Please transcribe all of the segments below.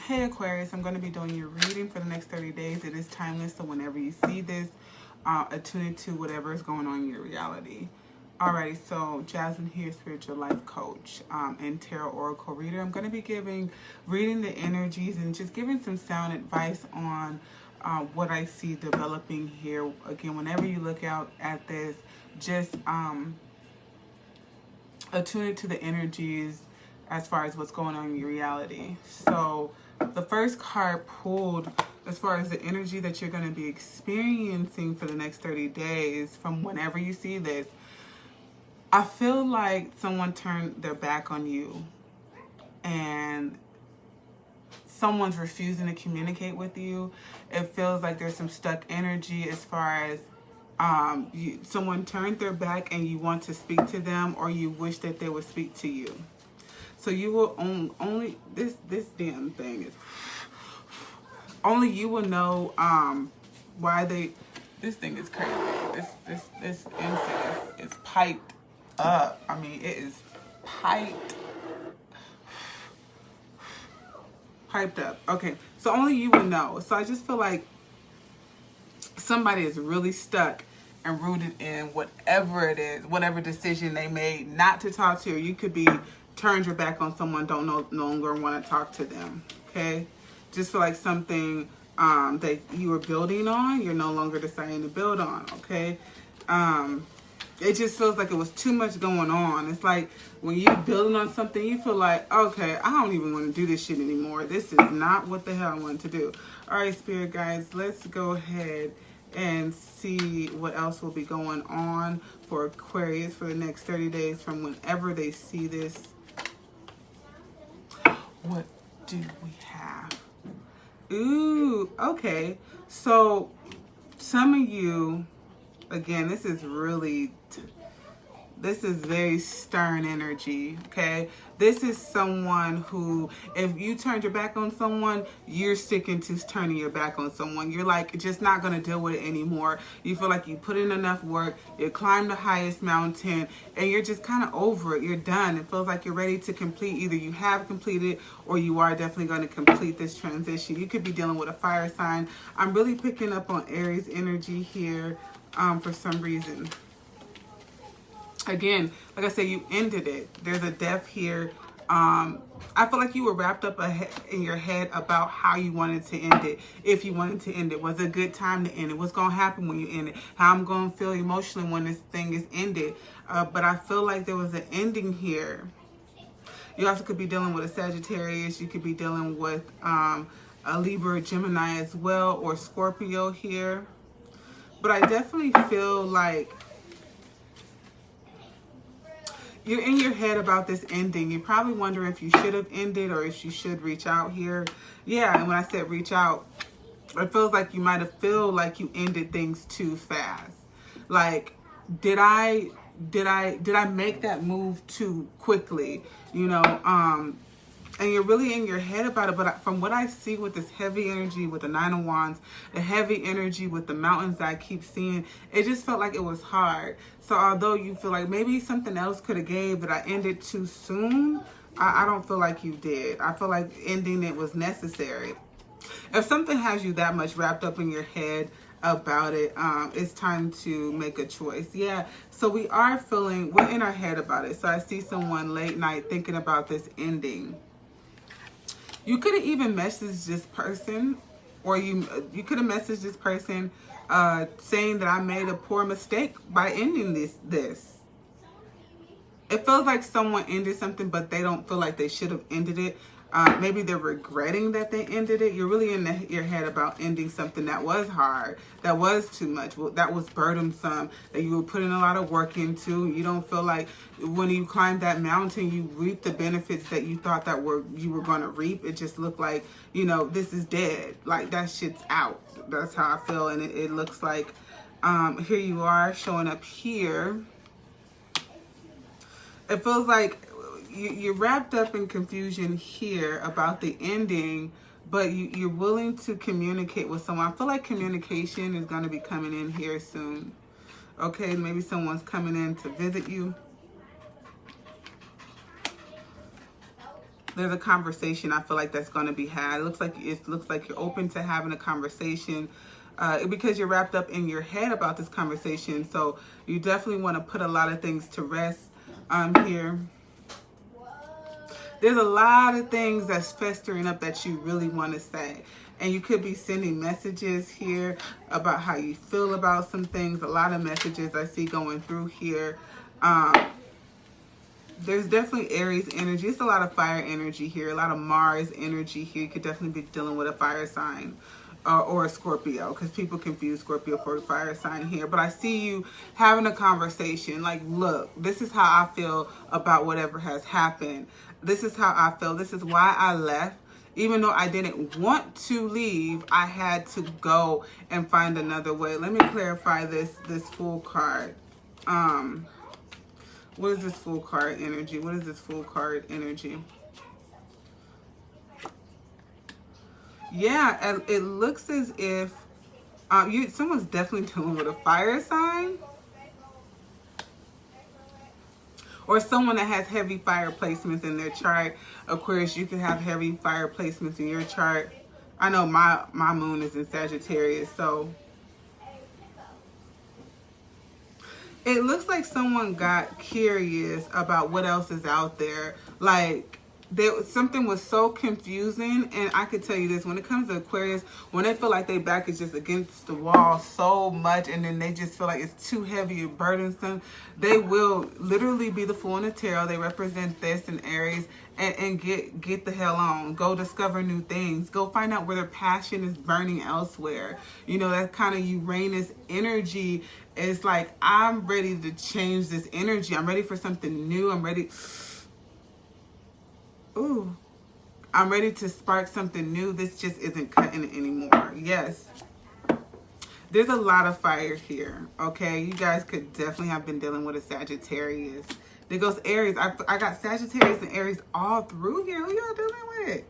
Hey Aquarius, I'm going to be doing your reading for the next 30 days. It is timeless, so whenever you see this, attune it to whatever is going on in your reality. Alrighty, so Jasmine here, spiritual life coach and tarot oracle reader. I'm going to be reading the energies and just giving some sound advice on what I see developing here. Again, whenever you look out at this, just attune it to the energies as far as what's going on in your reality. So the first card pulled as far as the energy that you're going to be experiencing for the next 30 days from whenever you see this. I feel like someone turned their back on you and someone's refusing to communicate with you. It feels like there's some stuck energy as far as someone turned their back and you want to speak to them, or you wish that they would speak to you. So you will only this damn thing is only you will know why this thing is crazy. This incense is piped up. I mean, it is piped up. Okay, so only you will know. So I just feel like somebody is really stuck and rooted in whatever it is, whatever decision they made not to talk to you. You could be turned your back on someone, don't no longer want to talk to them. Okay, just feel like something that you were building on, you're no longer deciding to build on. Okay, it just feels like it was too much going on. It's like when you're building on something, you feel like, okay, I don't even want to do this shit anymore. This is not what the hell I want to do. All right, spirit guides, let's go ahead and see what else will be going on for Aquarius for the next 30 days from whenever they see this. What do we have? Ooh, okay. So some of you, again, this is very stern energy, okay? This is someone who, if you turned your back on someone, you're sticking to turning your back on someone. You're like, just not going to deal with it anymore. You feel like you put in enough work, you climbed the highest mountain, and you're just kind of over it. You're done. It feels like you're ready to complete. Either you have completed or you are definitely going to complete this transition. You could be dealing with a fire sign. I'm really picking up on Aries energy here for some reason. Again, like I said, you ended it. There's a death here. I feel like you were wrapped up in your head about how you wanted to end it. If you wanted to end it, was it a good time to end it? What's going to happen when you end it? How I'm going to feel emotionally when this thing is ended. But I feel like there was an ending here. You also could be dealing with a Sagittarius. You could be dealing with a Libra, Gemini as well, or Scorpio here. But I definitely feel like you're in your head about this ending. You're probably wondering if you should have ended or if you should reach out here. Yeah, and when I said reach out, it feels like you might have feel like you ended things too fast. Like, did I make that move too quickly? You know, and you're really in your head about it. But from what I see with this heavy energy with the Nine of Wands, the heavy energy with the mountains that I keep seeing, it just felt like it was hard. So although you feel like maybe something else could have gave, but I ended too soon, I don't feel like you did. I feel like ending it was necessary. If something has you that much wrapped up in your head about it, it's time to make a choice. Yeah, so we're in our head about it. So I see someone late night thinking about this ending. You could have even messaged this person, or you could have messaged this person saying that I made a poor mistake by ending this. It feels like someone ended something, but they don't feel like they should have ended it. Maybe they're regretting that they ended it. You're really in your head about ending something that was hard, that was too much, that was burdensome, that you were putting a lot of work into. You don't feel like when you climbed that mountain, you reaped the benefits that you thought that you were going to reap. It just looked like, you know, this is dead. Like, that shit's out. That's how I feel. And it looks like here you are showing up here. It feels like you're wrapped up in confusion here about the ending, but you're willing to communicate with someone. I feel like communication is going to be coming in here soon. Okay, maybe someone's coming in to visit you. There's a conversation I feel like that's going to be had. It looks like you're open to having a conversation because you're wrapped up in your head about this conversation. So you definitely want to put a lot of things to rest here. There's a lot of things that's festering up that you really want to say. And you could be sending messages here about how you feel about some things. A lot of messages I see going through here. There's definitely Aries energy. It's a lot of fire energy here. A lot of Mars energy here. You could definitely be dealing with a fire sign or a Scorpio, because people confuse Scorpio for a fire sign here. But I see you having a conversation like, look, this is how I feel about whatever has happened. This is how I feel. This is why I left. Even though I didn't want to leave, I had to go and find another way. Let me clarify this Fool card. What is this Fool card energy? What is this Fool card energy? Yeah, and it looks as if someone's definitely dealing with a fire sign. Or someone that has heavy fire placements in their chart. Aquarius, you can have heavy fire placements in your chart. I know my moon is in Sagittarius, so it looks like someone got curious about what else is out there. Like, something was so confusing, and I could tell you this, when it comes to Aquarius, when they feel like their back is just against the wall so much, and then they just feel like it's too heavy or burdensome, they will literally be the Fool in the tarot. They represent this in Aries, and get the hell on. Go discover new things. Go find out where their passion is burning elsewhere. You know, that kind of Uranus energy is like, I'm ready to change this energy. I'm ready for something new. I'm ready to spark something new. This just isn't cutting it anymore. Yes. There's a lot of fire here, okay? You guys could definitely have been dealing with a Sagittarius. There goes Aries. I got Sagittarius and Aries all through here. Who y'all dealing with?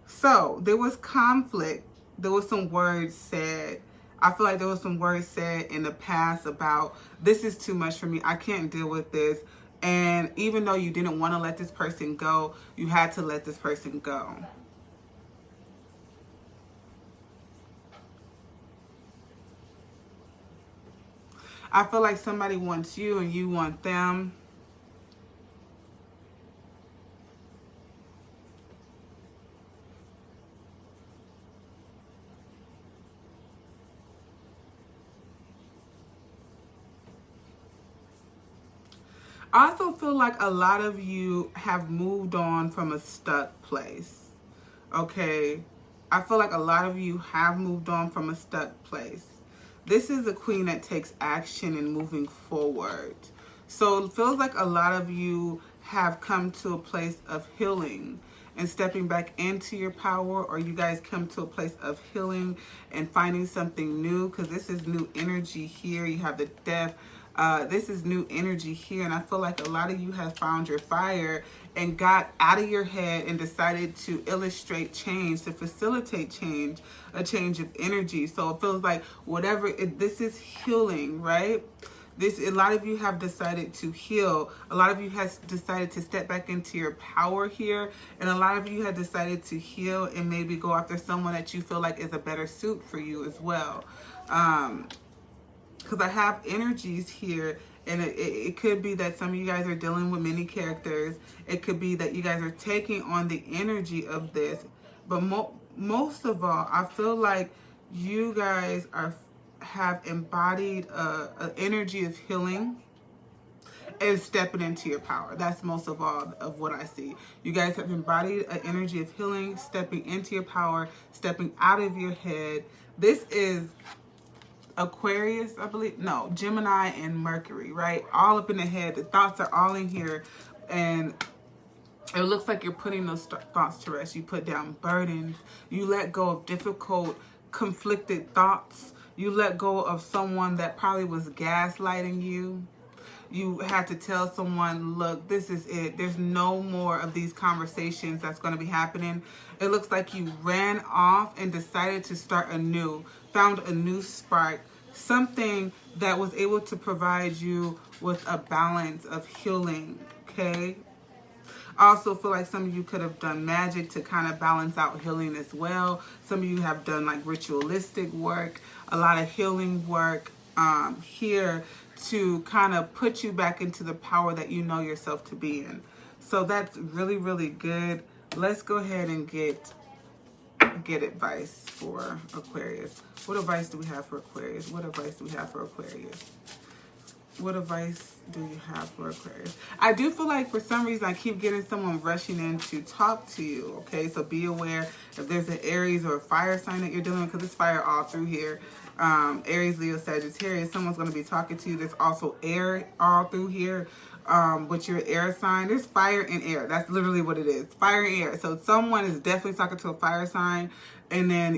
So, there was conflict. There was some words said. I feel like there was some words said in the past about, this is too much for me. I can't deal with this. And even though you didn't want to let this person go, you had to let this person go. I feel like somebody wants you and you want them. I also feel like a lot of you have moved on from a stuck place, okay? I feel like a lot of you have moved on from a stuck place. This is a queen that takes action and moving forward. So it feels like a lot of you have come to a place of healing and stepping back into your power, or you guys come to a place of healing and finding something new, because this is new energy here. You have the Death. This is new energy here, and I feel like a lot of you have found your fire and got out of your head and decided to illustrate change, to facilitate change, a change of energy. So it feels like this is healing, right? A lot of you have decided to heal. A lot of you has decided to step back into your power here, and a lot of you have decided to heal and maybe go after someone that you feel like is a better suit for you as well. Because I have energies here, and it could be that some of you guys are dealing with many characters. It could be that you guys are taking on the energy of this. But most of all, I feel like you guys have embodied an energy of healing and stepping into your power. That's most of all of what I see. You guys have embodied an energy of healing, stepping into your power, stepping out of your head. This is Aquarius, I believe. No, Gemini and Mercury, right? All up in the head. The thoughts are all in here. And it looks like you're putting those thoughts to rest. You put down burdens. You let go of difficult, conflicted thoughts. You let go of someone that probably was gaslighting you. You had to tell someone, look, this is it. There's no more of these conversations that's going to be happening. It looks like you ran off and decided to start anew, found a new spark, something that was able to provide you with a balance of healing, okay? I also feel like some of you could have done magic to kind of balance out healing as well. Some of you have done like ritualistic work, a lot of healing work here to kind of put you back into the power that you know yourself to be in. So that's really, really good. Let's go ahead and get advice for Aquarius. What advice do we have for Aquarius? What advice do we have for Aquarius? What advice do you have for Aquarius? I do feel like for some reason I keep getting someone rushing in to talk to you, okay? So be aware if there's an Aries or a fire sign that you're dealing with, because it's fire all through here. Aries, Leo, Sagittarius, someone's going to be talking to you. There's also air all through here. With your air sign, there's fire and air. That's literally what it is, fire and air. So someone is definitely talking to a fire sign, and then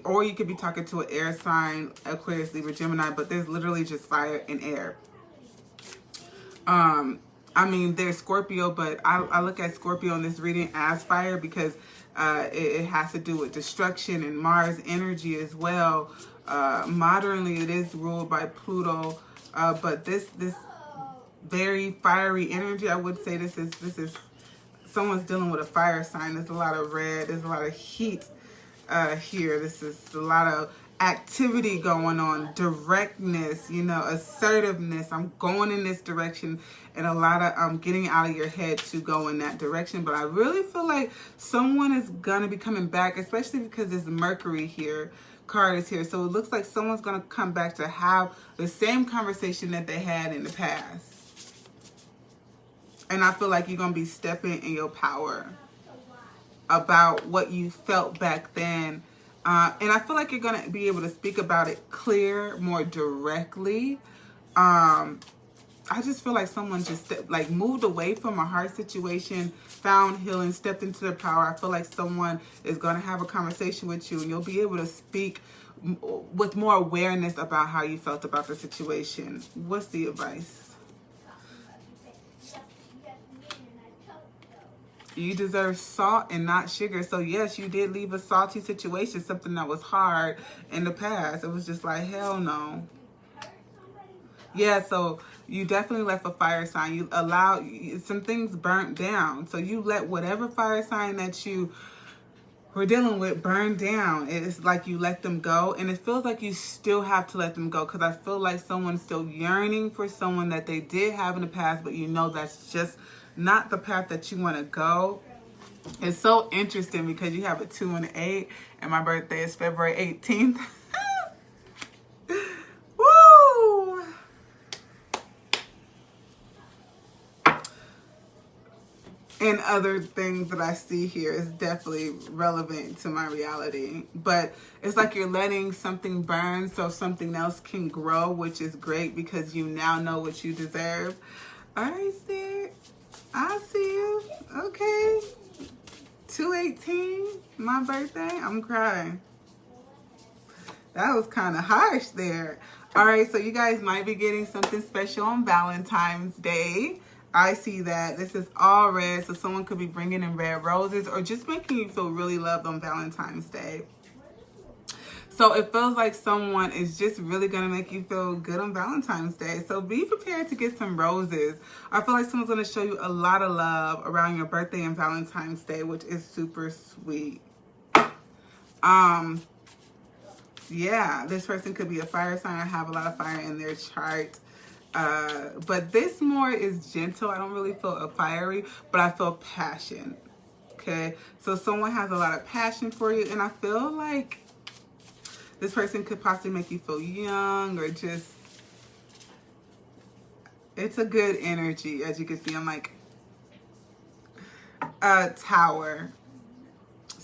or you could be talking to an air sign, Aquarius, Libra, Gemini, but there's literally just fire and air. I mean, there's Scorpio, but I look at Scorpio in this reading as fire because it has to do with destruction and Mars energy as well. Modernly, it is ruled by Pluto, but this very fiery energy, I would say this is someone's dealing with a fire sign. There's a lot of red, there's a lot of heat here. This is a lot of activity going on, directness, you know, assertiveness. I'm going in this direction, and a lot of getting out of your head to go in that direction. But I really feel like someone is gonna be coming back, especially because this Mercury here card is here. So it looks like someone's gonna come back to have the same conversation that they had in the past. And I feel like you're gonna be stepping in your power about what you felt back then. And I feel like you're going to be able to speak about it clear, more directly. I just feel like someone just moved away from a hard situation, found healing, stepped into their power. I feel like someone is going to have a conversation with you, and you'll be able to speak with more awareness about how you felt about the situation. What's the advice? You deserve salt and not sugar. So yes, you did leave a salty situation, something that was hard in the past. It was just like, hell no. Yeah, so you definitely left a fire sign. You allowed some things burnt down. So you let whatever fire sign that you were dealing with burn down. It's like you let them go. And it feels like you still have to let them go, because I feel like someone's still yearning for someone that they did have in the past, but you know that's just not the path that you want to go. It's so interesting because you have a 2 and an 8, and my birthday is February 18th. Woo! And other things that I see here is definitely relevant to my reality. But it's like you're letting something burn so something else can grow, which is great because you now know what you deserve. All right, Spirit. I see you. Okay. 2/18, my birthday. I'm crying. That was kind of harsh there. All right, so you guys might be getting something special on Valentine's Day. I see that. This is all red, so someone could be bringing in red roses or just making you feel really loved on Valentine's Day. So it feels like someone is just really going to make you feel good on Valentine's Day. So be prepared to get some roses. I feel like someone's going to show you a lot of love around your birthday and Valentine's Day, which is super sweet. Yeah, this person could be a fire sign. I have a lot of fire in their chart. But this more is gentle. I don't really feel a fiery, but I feel passion. Okay, so someone has a lot of passion for you, and I feel like this person could possibly make you feel young, or just, it's a good energy. As you can see, I'm like a tower.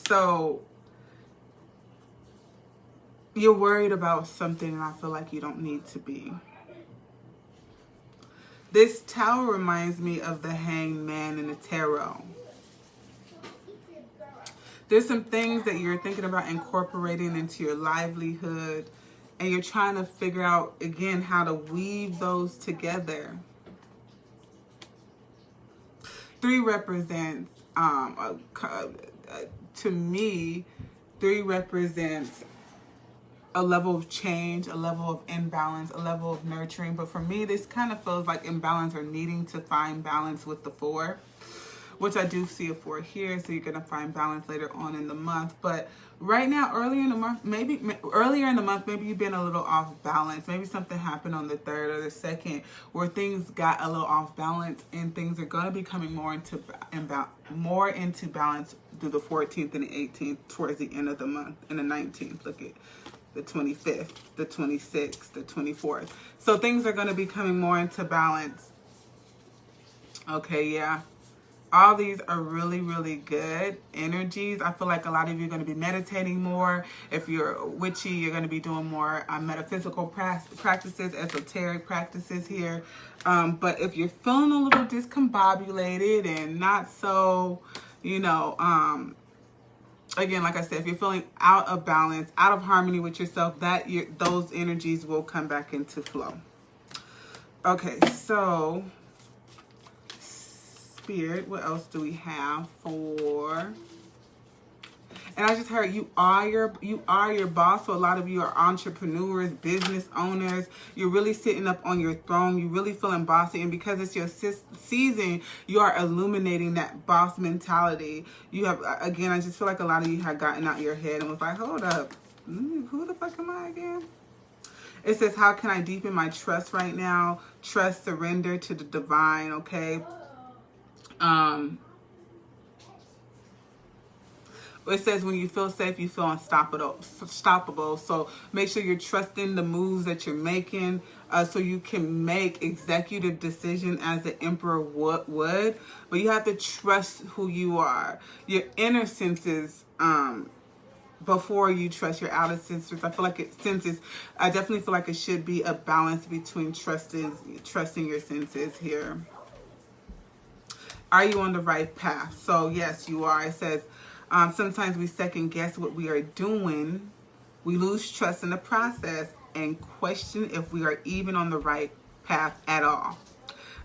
So you're worried about something, and I feel like you don't need to be. This tower reminds me of the Hanged Man in the tarot. There's some things that you're thinking about incorporating into your livelihood, and you're trying to figure out, again, how to weave those together. 3 represents, to me, 3 represents a level of change, a level of imbalance, a level of nurturing. But for me, this kind of feels like imbalance or needing to find balance with the 4. which I do see a 4 here, so you're going to find balance later on in the month. But right now, earlier in the month, maybe you've been a little off balance. Maybe something happened on the 3rd or the 2nd where things got a little off balance, and things are going to be coming more into balance through the 14th and the 18th, towards the end of the month, and the 19th. Look at the 25th, the 26th, the 24th. So things are going to be coming more into balance. Okay, yeah. All these are really, really good energies. I feel like a lot of you are going to be meditating more. If you're witchy, you're going to be doing more metaphysical practices, esoteric practices here. But if you're feeling a little discombobulated and not so, you know, again, like I said, if you're feeling out of balance, out of harmony with yourself, those energies will come back into flow. Okay, so Spirit, what else do we have for? And I just heard you are your boss. So a lot of you are entrepreneurs, business owners. You're really sitting up on your throne. You're really feeling bossy. And because it's your season, you are illuminating that boss mentality. You have, again, I just feel like a lot of you have gotten out your head and was like, hold up, who the fuck am I again? It says, how can I deepen my trust right now? Trust, surrender to the divine, okay? It says when you feel safe, you feel unstoppable. So make sure you're trusting the moves that you're making, so you can make executive decision as the emperor would. But you have to trust who you are, your inner senses, before you trust your outer senses. I feel like I definitely feel like it should be a balance between trusting your senses here. Are you on the right path? So yes, you are. It says, sometimes we second guess what we are doing. We lose trust in the process and question if we are even on the right path at all.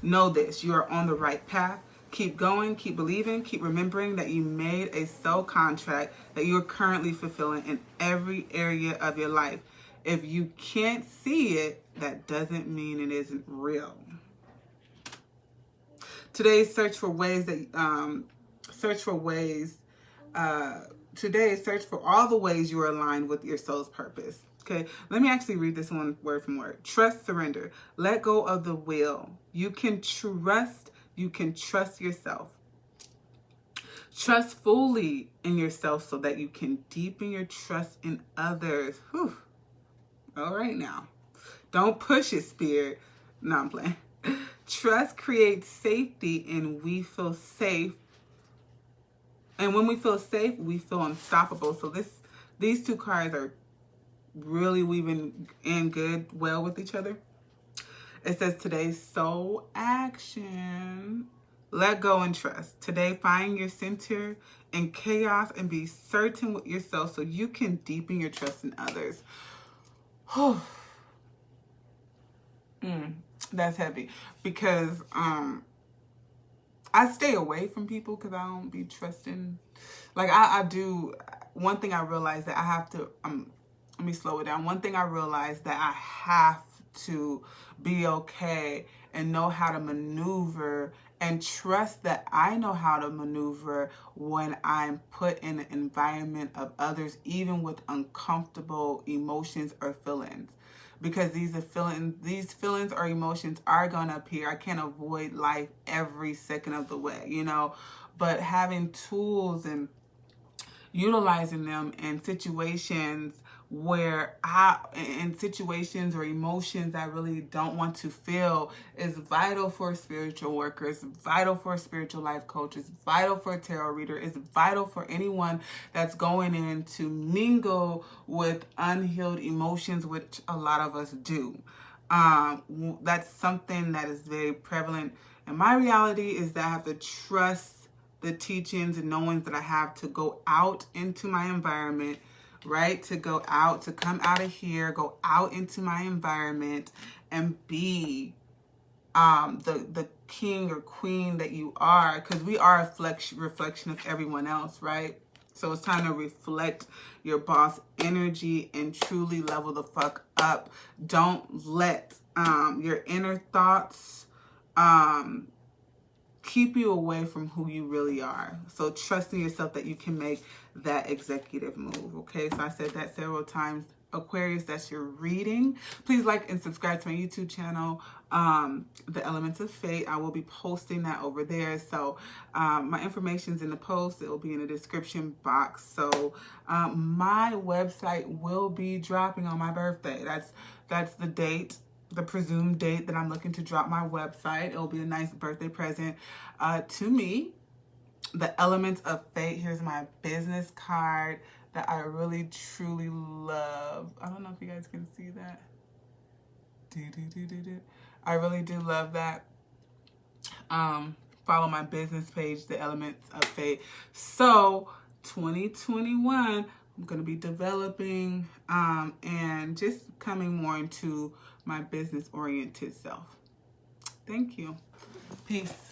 Know this, you are on the right path. Keep going, keep believing, keep remembering that you made a soul contract that you are currently fulfilling in every area of your life. If you can't see it, that doesn't mean it isn't real. Today, search for all the ways you are aligned with your soul's purpose. Okay, let me actually read this one word from word. Trust, surrender. Let go of the will. You can trust yourself. Trust fully in yourself so that you can deepen your trust in others. Whew. All right now. Don't push it, Spirit. No, I'm playing. Trust creates safety, and we feel safe. And when we feel safe, we feel unstoppable. So these two cards are really weaving in well with each other. It says today's soul action. Let go and trust. Today, find your center in chaos and be certain with yourself so you can deepen your trust in others. That's heavy, because I stay away from people because I don't be trusting. Like I do. One thing I realized that I have to. Let me slow it down. One thing I realized that I have to be okay and know how to maneuver and trust that I know how to maneuver when I'm put in an environment of others, even with uncomfortable emotions or feelings. Because these feelings or emotions are going to appear. I can't avoid life every second of the way, you know. But having tools and utilizing them in situations or emotions I really don't want to feel is vital for spiritual workers, vital for a spiritual life coach, it's vital for a tarot reader, it's vital for anyone that's going in to mingle with unhealed emotions, which a lot of us do. That's something that is very prevalent. And my reality is that I have to trust the teachings and knowings that I have to go out into my environment, right? To go out, to come out of here, go out into my environment and be the king or queen that you are, because we are a reflection of everyone else, right? So it's time to reflect your boss energy and truly level the fuck up. Don't let your inner thoughts keep you away from who you really are. So trusting yourself that you can make that executive move. Okay, so I said that several times. Aquarius, that's your reading. Please like and subscribe to my YouTube channel, The Elements of Fate. I will be posting that over there. So my information's in the post. It will be in the description box. So my website will be dropping on my birthday. That's the date, the presumed date that I'm looking to drop my website. It'll be a nice birthday present to me. The Elements of Fate. Here's my business card that I really truly love. I don't know if you guys can see that. I really do love that. Follow my business page, The Elements of Fate. So 2021, I'm going to be developing and just coming more into my business oriented self. Thank you. Peace.